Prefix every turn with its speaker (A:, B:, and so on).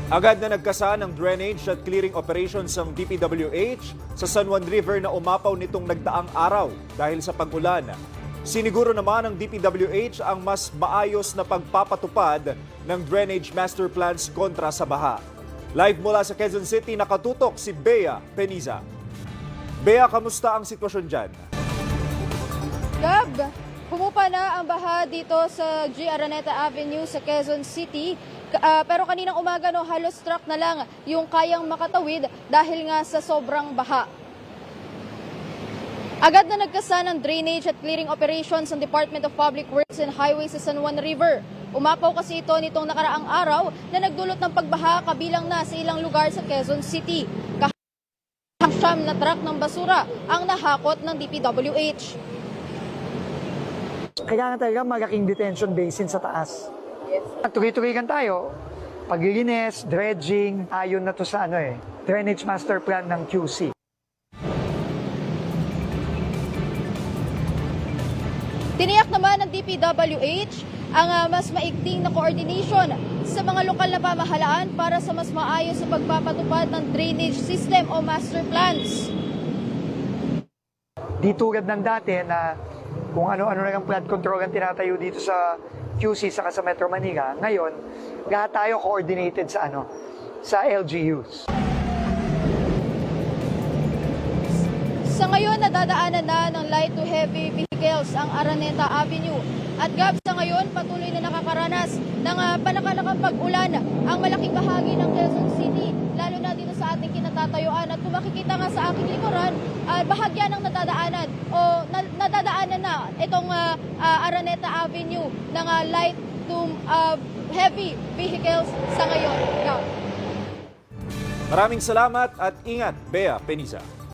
A: Agad na nagkasa ng drainage at clearing operations ng DPWH sa San Juan River na umapaw nitong nagdaang araw dahil sa pag-ulan. Siniguro naman ng DPWH ang mas maayos na pagpapatupad ng drainage master plans kontra sa baha. Live mula sa Quezon City, nakatutok si Bea Peniza. Bea, kamusta ang sitwasyon dyan?
B: Gab, humupa na ang baha dito sa G. Araneta Avenue sa Quezon City. Pero kaninang umaga halos truck na lang yung kayang makatawid dahil nga sa sobrang baha. Agad na nagkasa ng drainage at clearing operations ng Department of Public Works and Highways sa San Juan River. Umapaw kasi ito nitong nakaraang araw na nagdulot ng pagbaha kabilang na sa ilang lugar sa Quezon City. Siyam na truck ng basura ang nahakot ng DPWH.
C: Kailangan talaga malaking detention basin sa taas.
B: Yes.
C: Tuloy-tuloy tayo, paglilinis, dredging, ayon na to sa drainage master plan ng QC.
B: Tiniyak naman ng DPWH ang mas maigting na coordination sa mga lokal na pamahalaan para sa mas maayos sa pagpapatupad ng drainage system o master plans.
C: Di tulad ng dati na kung ano-ano lang ang flood control ang tinatayo dito sa QC saka sa Metro Manila, ngayon lahat tayo coordinated sa LGUs.
B: Sa ngayon, nadadaanan na ng light to heavy vehicles ang Araneta Avenue. At Gab, sa ngayon, patuloy na nakakaranas ng panakanakang pag-ulan ang malaking bahagi ng Quezon City, lalo na dito sa ating kinatatayuan. At kung makikita nga sa aking likuran, bahagya ng nadadaanan na itong Araneta Avenue ng light to heavy vehicles sa ngayon. Gab.
A: Maraming salamat at ingat, Bea Peniza.